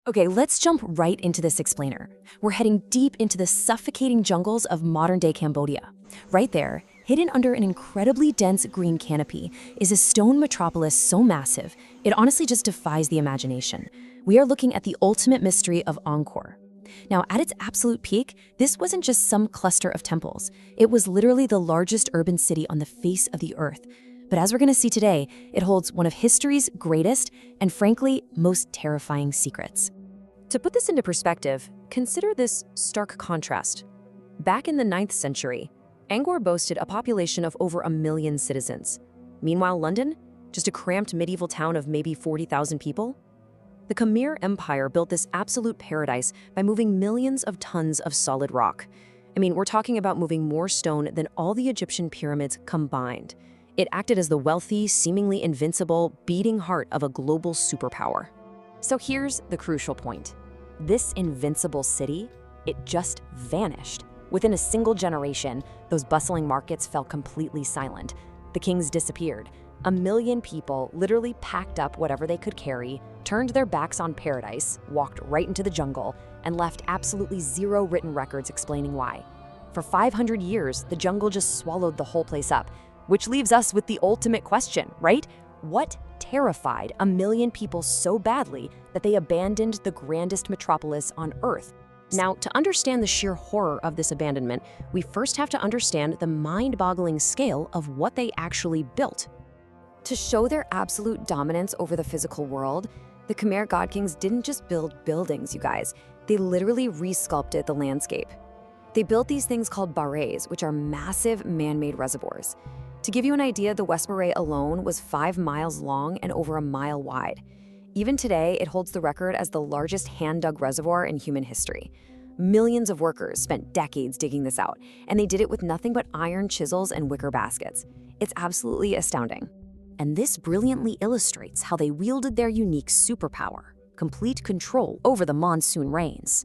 Okay, let's jump right into this explainer. We're heading deep into the suffocating jungles of modern-day Cambodia. Right there, hidden under an incredibly dense green canopy, is a stone metropolis so massive, it honestly just defies the imagination. We are looking at the ultimate mystery of Angkor. Now, at its absolute peak, this wasn't just some cluster of temples. It was literally the largest urban city on the face of the earth. But as we're going to see today, it holds one of history's greatest and, frankly, most terrifying secrets. To put this into perspective, consider this stark contrast. Back in the 9th century, Angkor boasted a population of over 1 million citizens. Meanwhile, London, just a cramped medieval town of maybe 40,000 people. The Khmer Empire built this absolute paradise by moving millions of tons of solid rock. I mean, we're talking about moving more stone than all the Egyptian pyramids combined. It acted as the wealthy, seemingly invincible, beating heart of a global superpower. So here's the crucial point. This invincible city, it just vanished. Within a single generation, those bustling markets fell completely silent. The kings disappeared. 1 million people literally packed up whatever they could carry, turned their backs on paradise, walked right into the jungle, and left absolutely zero written records explaining why. For 500 years, the jungle just swallowed the whole place up, which leaves us with the ultimate question, right? What terrified 1 million people so badly that they abandoned the grandest metropolis on Earth? Now, to understand the sheer horror of this abandonment, we first have to understand the mind-boggling scale of what they actually built. To show their absolute dominance over the physical world, the Khmer God Kings didn't just build buildings, you guys. They literally resculpted the landscape. They built these things called Barays, which are massive man-made reservoirs. To give you an idea, the West Baray alone was 5 miles long and over 1 mile wide. Even today, it holds the record as the largest hand-dug reservoir in human history. Millions of workers spent decades digging this out, and they did it with nothing but iron chisels and wicker baskets. It's absolutely astounding. And this brilliantly illustrates how they wielded their unique superpower, complete control over the monsoon rains.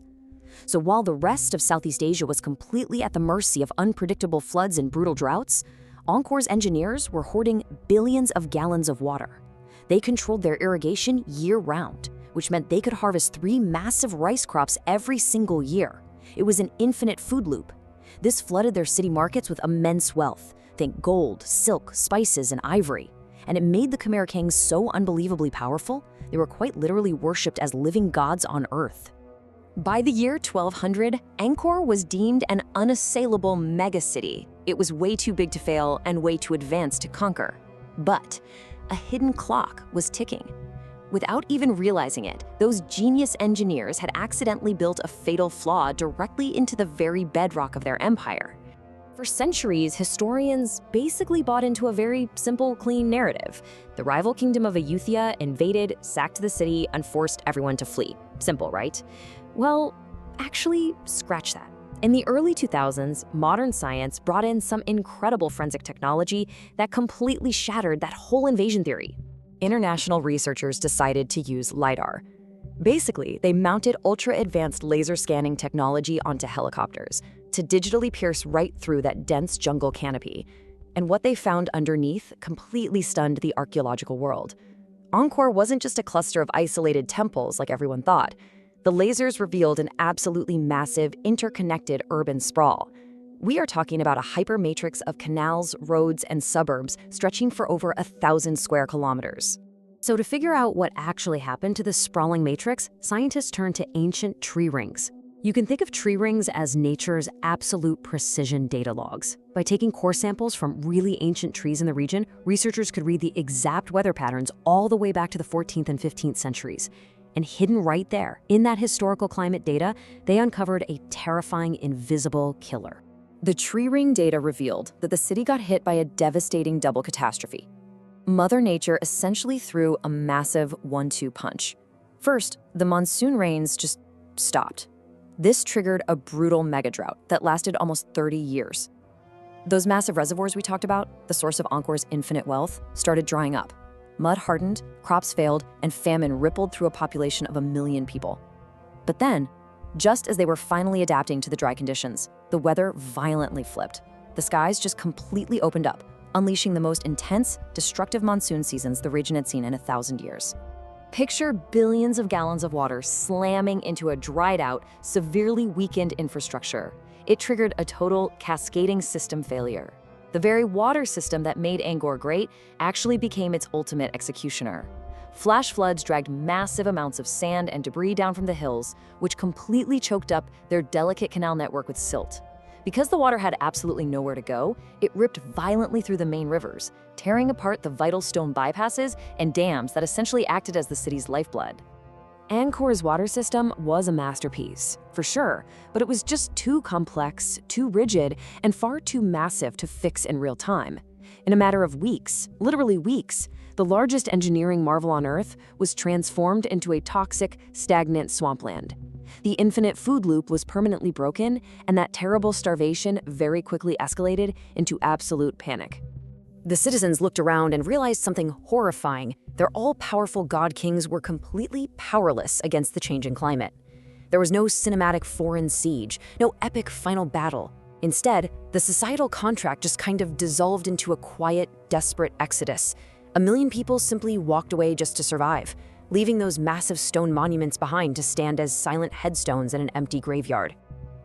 So while the rest of Southeast Asia was completely at the mercy of unpredictable floods and brutal droughts, Angkor's engineers were hoarding billions of gallons of water. They controlled their irrigation year-round, which meant they could harvest 3 massive rice crops every single year. It was an infinite food loop. This flooded their city markets with immense wealth. Think gold, silk, spices, and ivory. And it made the Khmer kings so unbelievably powerful, they were quite literally worshipped as living gods on Earth. By the year 1200, Angkor was deemed an unassailable megacity. It was way too big to fail and way too advanced to conquer. But a hidden clock was ticking. Without even realizing it, those genius engineers had accidentally built a fatal flaw directly into the very bedrock of their empire. For centuries, historians basically bought into a very simple, clean narrative. The rival kingdom of Ayutthaya invaded, sacked the city, and forced everyone to flee. Simple, right? Well, actually, scratch that. In the early 2000s, modern science brought in some incredible forensic technology that completely shattered that whole invasion theory. International researchers decided to use LiDAR. Basically, they mounted ultra-advanced laser scanning technology onto helicopters to digitally pierce right through that dense jungle canopy. And what they found underneath completely stunned the archaeological world. Angkor wasn't just a cluster of isolated temples like everyone thought. The lasers revealed an absolutely massive, interconnected urban sprawl. We are talking about a hypermatrix of canals, roads, and suburbs stretching for over 1,000 square kilometers. So to figure out what actually happened to this sprawling matrix, scientists turned to ancient tree rings. You can think of tree rings as nature's absolute precision data logs. By taking core samples from really ancient trees in the region, researchers could read the exact weather patterns all the way back to the 14th and 15th centuries. And hidden right there, in that historical climate data, they uncovered a terrifying invisible killer. The tree ring data revealed that the city got hit by a devastating double catastrophe. Mother Nature essentially threw a massive 1-2 punch. First, the monsoon rains just stopped. This triggered a brutal mega-drought that lasted almost 30 years. Those massive reservoirs we talked about, the source of Angkor's infinite wealth, started drying up. Mud hardened, crops failed, and famine rippled through a population of 1 million people. But then, just as they were finally adapting to the dry conditions, the weather violently flipped. The skies just completely opened up, unleashing the most intense, destructive monsoon seasons the region had seen in 1,000 years. Picture billions of gallons of water slamming into a dried-out, severely weakened infrastructure. It triggered a total cascading system failure. The very water system that made Angkor great actually became its ultimate executioner. Flash floods dragged massive amounts of sand and debris down from the hills, which completely choked up their delicate canal network with silt. Because the water had absolutely nowhere to go, it ripped violently through the main rivers, tearing apart the vital stone bypasses and dams that essentially acted as the city's lifeblood. Angkor's water system was a masterpiece, for sure, but it was just too complex, too rigid, and far too massive to fix in real time. In a matter of weeks, literally weeks, the largest engineering marvel on Earth was transformed into a toxic, stagnant swampland. The infinite food loop was permanently broken, and that terrible starvation very quickly escalated into absolute panic. The citizens looked around and realized something horrifying. Their all-powerful god kings were completely powerless against the changing climate. There was no cinematic foreign siege, no epic final battle. Instead, the societal contract just kind of dissolved into a quiet, desperate exodus. 1 million people simply walked away just to survive, leaving those massive stone monuments behind to stand as silent headstones in an empty graveyard.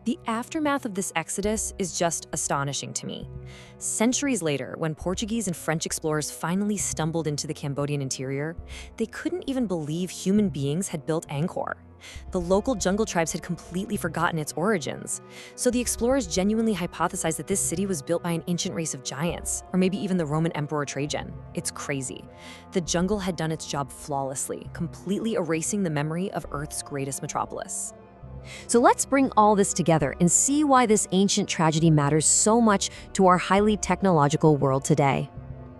The aftermath of this exodus is just astonishing to me. Centuries later, when Portuguese and French explorers finally stumbled into the Cambodian interior, they couldn't even believe human beings had built Angkor. The local jungle tribes had completely forgotten its origins. So the explorers genuinely hypothesized that this city was built by an ancient race of giants, or maybe even the Roman Emperor Trajan. It's crazy. The jungle had done its job flawlessly, completely erasing the memory of Earth's greatest metropolis. So let's bring all this together and see why this ancient tragedy matters so much to our highly technological world today.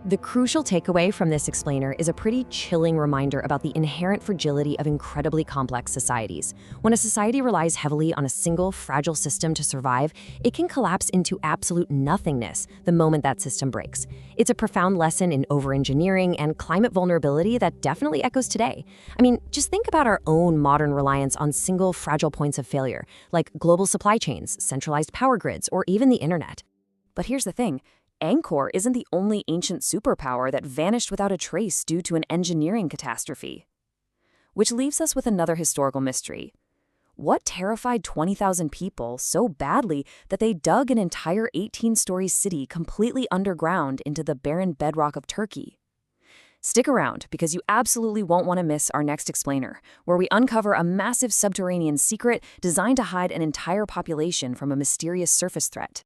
The crucial takeaway from this explainer is a pretty chilling reminder about the inherent fragility of incredibly complex societies. When a society relies heavily on a single, fragile system to survive, it can collapse into absolute nothingness the moment that system breaks. It's a profound lesson in over-engineering and climate vulnerability that definitely echoes today. I mean, just think about our own modern reliance on single, fragile points of failure, like global supply chains, centralized power grids, or even the internet. But here's the thing. Angkor isn't the only ancient superpower that vanished without a trace due to an engineering catastrophe. Which leaves us with another historical mystery. What terrified 20,000 people so badly that they dug an entire 18-story city completely underground into the barren bedrock of Turkey? Stick around, because you absolutely won't want to miss our next explainer, where we uncover a massive subterranean secret designed to hide an entire population from a mysterious surface threat.